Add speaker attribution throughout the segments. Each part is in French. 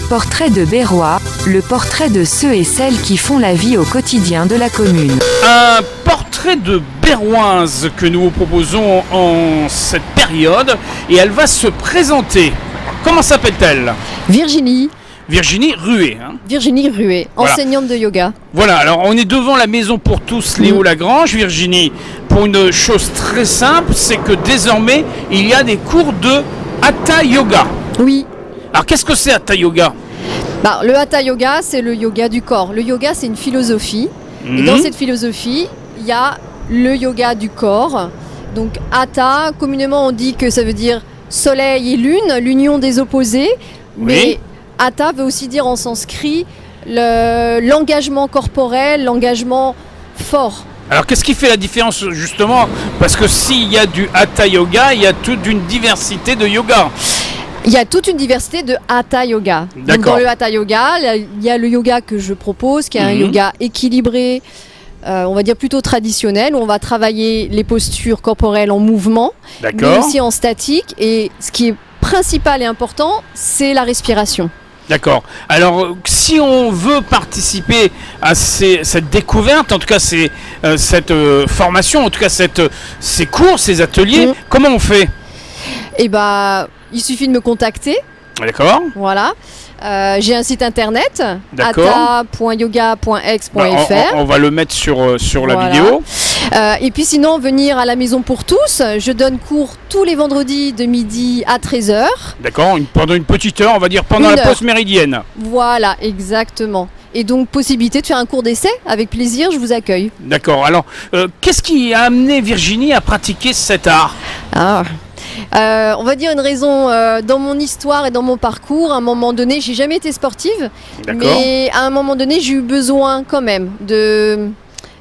Speaker 1: Portrait de Berrois, le portrait de ceux et celles qui font la vie au quotidien de la commune.
Speaker 2: Un portrait de Berroise que nous vous proposons en cette période et elle va se présenter. Comment s'appelle-t-elle?
Speaker 3: Virginie.
Speaker 2: Virginie Ruet. Hein.
Speaker 3: Virginie Ruet,
Speaker 2: Voilà.
Speaker 3: enseignante de yoga.
Speaker 2: Voilà, alors on est devant la maison pour tous Léo Lagrange, Virginie, pour une chose très simple, c'est que désormais il y a des cours de Hatha Yoga.
Speaker 3: Oui.
Speaker 2: Alors qu'est-ce que c'est Hatha Yoga?
Speaker 3: Le Hatha Yoga, c'est le yoga du corps. Le yoga, c'est une philosophie. Et dans cette philosophie, il y a le yoga du corps. Donc Hatha, communément on dit que ça veut dire soleil et lune, l'union des opposés. Mais Hatha veut aussi dire en sanskrit l'engagement corporel, l'engagement fort.
Speaker 2: Alors qu'est-ce qui fait la différence justement? Parce que s'il y a du Hatha Yoga, il y a toute une diversité de yoga.
Speaker 3: Il y a toute une diversité de Hatha Yoga. Donc dans le Hatha Yoga, il y a le yoga que je propose, qui est un yoga équilibré, on va dire plutôt traditionnel, où on va travailler les postures corporelles en mouvement, mais aussi en statique. Et ce qui est principal et important, c'est la respiration. D'accord.
Speaker 2: Alors, si on veut participer à cette découverte, en tout cas cette formation, en tout cas ces cours, ces ateliers, comment on fait?
Speaker 3: Eh bien, il suffit de me contacter.
Speaker 2: D'accord.
Speaker 3: Voilà. J'ai un site internet, hatha.yoga.ex.fr.
Speaker 2: On va le mettre sur la vidéo.
Speaker 3: Et puis sinon, venir à la maison pour tous. Je donne cours tous les vendredis de midi à 13h.
Speaker 2: D'accord, pendant une petite heure, on va dire pendant la pause méridienne.
Speaker 3: Voilà, exactement. Et donc, possibilité de faire un cours d'essai, avec plaisir, je vous accueille.
Speaker 2: D'accord, alors, qu'est-ce qui a amené Virginie à pratiquer cet art?
Speaker 3: On va dire une raison dans mon histoire et dans mon parcours. À un moment donné, j'ai jamais été sportive, mais à un moment donné, j'ai eu besoin quand même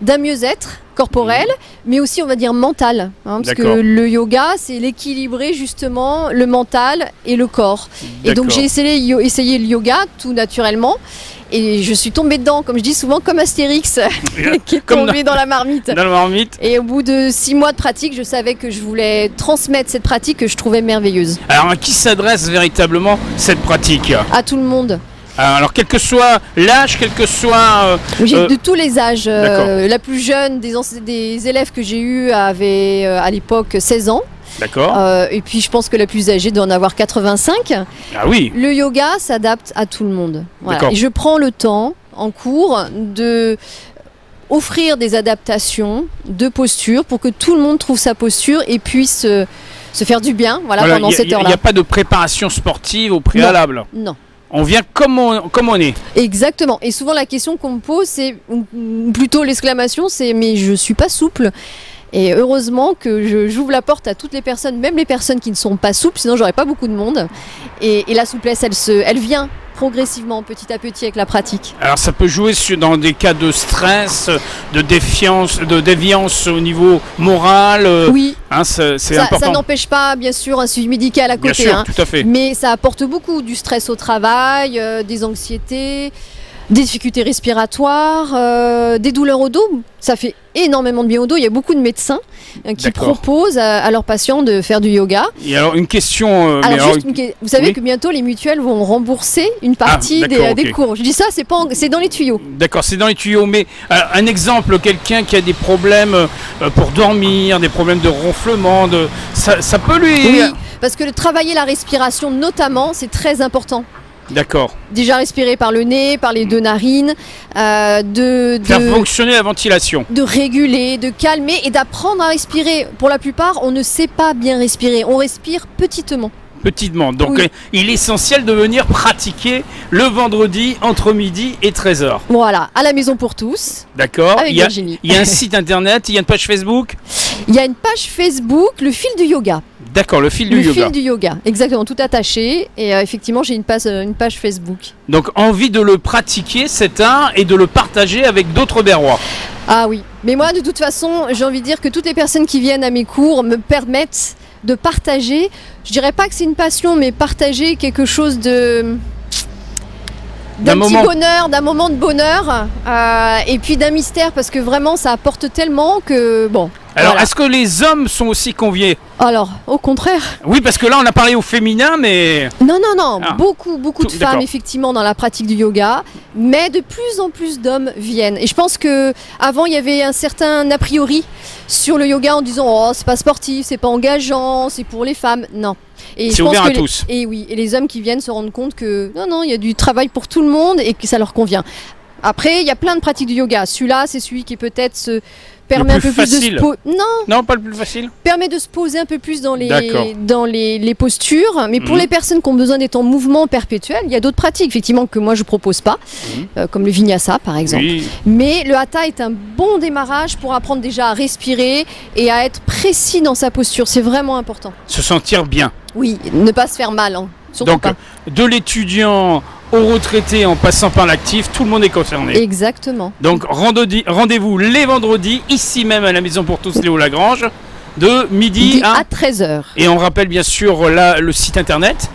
Speaker 3: d'un mieux-être corporel, mais aussi on va dire mental, hein, parce que le yoga, c'est l'équilibrer justement le mental et le corps. Et donc j'ai essayé le yoga tout naturellement. Et je suis tombée dedans, comme je dis souvent, comme Astérix qui est tombé dans la marmite.
Speaker 2: Dans la marmite.
Speaker 3: Et au bout de 6 mois de pratique, je savais que je voulais transmettre cette pratique que je trouvais merveilleuse.
Speaker 2: Alors à qui s'adresse véritablement cette pratique? À
Speaker 3: tout le monde.
Speaker 2: Alors quel que soit l'âge, quel que soit...
Speaker 3: J'ai de tous les âges. La plus jeune des élèves que j'ai eus avait à l'époque 16 ans.
Speaker 2: D'accord.
Speaker 3: Et puis je pense que la plus âgée doit en avoir 85.
Speaker 2: Ah oui.
Speaker 3: Le yoga s'adapte à tout le monde. Voilà. Et je prends le temps en cours de offrir des adaptations de posture pour que tout le monde trouve sa posture et puisse se faire du bien pendant cette heure-là.
Speaker 2: Il n'y a pas de préparation sportive au préalable.
Speaker 3: Non.
Speaker 2: On vient comme on est.
Speaker 3: Exactement. Et souvent la question qu'on me pose, c'est ou plutôt l'exclamation, c'est mais je suis pas souple. Et heureusement que j'ouvre la porte à toutes les personnes, même les personnes qui ne sont pas souples, sinon j'aurais pas beaucoup de monde. Et la souplesse, elle vient progressivement, petit à petit, avec la pratique.
Speaker 2: Alors ça peut jouer dans des cas de stress, de déviance au niveau moral.
Speaker 3: Oui.
Speaker 2: Hein, c'est important.
Speaker 3: Ça n'empêche pas, bien sûr, un suivi médical à côté.
Speaker 2: Bien sûr, tout à fait.
Speaker 3: Mais ça apporte beaucoup, du stress au travail, des anxiétés, des difficultés respiratoires, des douleurs au dos. Ça fait énormément de bien au dos. Il y a beaucoup de médecins qui proposent à leurs patients de faire du yoga.
Speaker 2: Et alors une question...
Speaker 3: vous savez que bientôt les mutuelles vont rembourser une partie des cours. Je dis ça, c'est dans les tuyaux.
Speaker 2: D'accord, c'est dans les tuyaux. Mais un exemple, quelqu'un qui a des problèmes pour dormir, des problèmes de ronflement, ça peut lui...
Speaker 3: Oui, parce que travailler la respiration notamment, c'est très important.
Speaker 2: D'accord.
Speaker 3: Déjà respirer par le nez, par les 2 narines,
Speaker 2: faire fonctionner la ventilation.
Speaker 3: De réguler, de calmer et d'apprendre à respirer. Pour la plupart, on ne sait pas bien respirer. On respire petitement.
Speaker 2: Petitement. Donc il est essentiel de venir pratiquer le vendredi entre midi et 13h.
Speaker 3: Voilà, à la maison pour tous.
Speaker 2: D'accord.
Speaker 3: Avec Virginie.
Speaker 2: Il y a un site internet, il y a une page Facebook.
Speaker 3: Il y a une page Facebook, le fil du yoga.
Speaker 2: D'accord, le fil du yoga.
Speaker 3: Le fil du yoga, exactement, tout attaché. Et effectivement, j'ai une page Facebook.
Speaker 2: Donc, envie de le pratiquer, cet art, et de le partager avec d'autres Berrois.
Speaker 3: Ah oui, mais moi, de toute façon, j'ai envie de dire que toutes les personnes qui viennent à mes cours me permettent de partager. Je dirais pas que c'est une passion, mais partager quelque chose d'un petit bonheur, d'un moment de bonheur, et puis d'un mystère, parce que vraiment, ça apporte tellement que, bon...
Speaker 2: Alors,
Speaker 3: Voilà.
Speaker 2: est-ce que les hommes sont aussi conviés?
Speaker 3: Alors, au contraire.
Speaker 2: Oui, parce que là, on a parlé au féminin, mais...
Speaker 3: Non, non, non.
Speaker 2: Ah.
Speaker 3: Beaucoup de
Speaker 2: D'accord.
Speaker 3: femmes, effectivement, dans la pratique du yoga. Mais de plus en plus d'hommes viennent. Et je pense que avant il y avait un certain a priori sur le yoga en disant oh, c'est pas sportif, c'est pas engageant, c'est pour les femmes. Non. Et
Speaker 2: C'est
Speaker 3: je pense
Speaker 2: ouvert
Speaker 3: que
Speaker 2: à tous.
Speaker 3: Et oui, et les hommes qui viennent se rendent compte que non, il y a du travail pour tout le monde et que ça leur convient. Après, il y a plein de pratiques du yoga. Celui-là, c'est celui qui peut-être se permet un
Speaker 2: plus
Speaker 3: peu plus
Speaker 2: facile.
Speaker 3: de
Speaker 2: Non, pas le plus facile.
Speaker 3: permet de se poser un peu plus dans
Speaker 2: D'accord.
Speaker 3: les postures. Mais pour
Speaker 2: Mhm.
Speaker 3: les personnes qui ont besoin d'être en mouvement perpétuel, il y a d'autres pratiques effectivement que moi je propose pas, comme le vinyasa par exemple.
Speaker 2: Oui.
Speaker 3: Mais le hatha est un bon démarrage pour apprendre déjà à respirer et à être précis dans sa posture. C'est vraiment important.
Speaker 2: Se sentir bien.
Speaker 3: Oui, ne pas se faire mal, hein. Surtout
Speaker 2: Donc,
Speaker 3: pas.
Speaker 2: de l'étudiant au retraité en passant par l'actif, tout le monde est concerné.
Speaker 3: Exactement.
Speaker 2: Donc, rendez-vous les vendredis, ici même à la Maison pour tous, Léo Lagrange, de midi
Speaker 3: Dit
Speaker 2: à...
Speaker 3: à 13h.
Speaker 2: Et on rappelle bien sûr là, le site internet.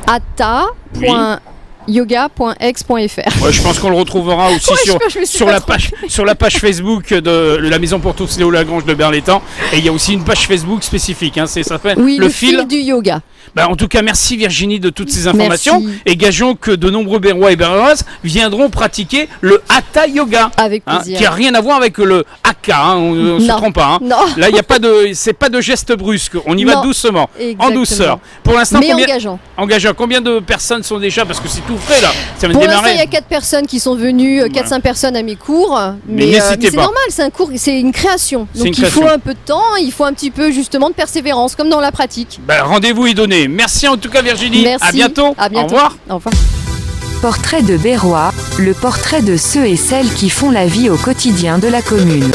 Speaker 3: hatha.yoga.ex.fr.
Speaker 2: Ouais, je pense qu'on le retrouvera aussi
Speaker 3: Ouais,
Speaker 2: sur,
Speaker 3: je me suis
Speaker 2: sur,
Speaker 3: pas
Speaker 2: la
Speaker 3: trompée.
Speaker 2: sur la page Facebook de la Maison pour tous, Léo Lagrange de Berlétan. Et il y a aussi une page Facebook spécifique, hein, ça s'appelle
Speaker 3: Oui, le fil du yoga.
Speaker 2: Ben, en tout cas, merci Virginie de toutes ces informations.
Speaker 3: Merci.
Speaker 2: Et gageons que de nombreux Berrois et Berroises viendront pratiquer le Hatha Yoga.
Speaker 3: Avec
Speaker 2: Hein,
Speaker 3: plaisir.
Speaker 2: qui n'a rien à voir avec le haka, hein, on ne se
Speaker 3: Non.
Speaker 2: trompe pas. Hein.
Speaker 3: Non.
Speaker 2: Là, il n'y a pas de, c'est pas de geste brusque. On y va
Speaker 3: Non.
Speaker 2: doucement, en
Speaker 3: Exactement.
Speaker 2: douceur. Pour l'instant,
Speaker 3: Mais
Speaker 2: combien
Speaker 3: engageant.
Speaker 2: Combien de personnes sont déjà, parce que c'est tout frais là, ça vient de
Speaker 3: Pour l'instant,
Speaker 2: démarrer.
Speaker 3: il y a 4 personnes qui sont venues, 4-5 personnes à mes cours.
Speaker 2: Mais
Speaker 3: Mais,
Speaker 2: n'hésitez
Speaker 3: c'est
Speaker 2: pas.
Speaker 3: normal, c'est un cours, c'est une création.
Speaker 2: C'est une
Speaker 3: Donc il faut
Speaker 2: création.
Speaker 3: un peu de temps, il faut un petit peu justement de persévérance, comme dans la pratique.
Speaker 2: Ben, rendez-vous est donné. Merci en tout cas Virginie.
Speaker 3: Merci.
Speaker 2: À bientôt.
Speaker 3: À bientôt.
Speaker 2: Au revoir.
Speaker 3: Au revoir.
Speaker 1: Portrait de Berrois, le portrait de ceux et celles qui font la vie au quotidien de la commune.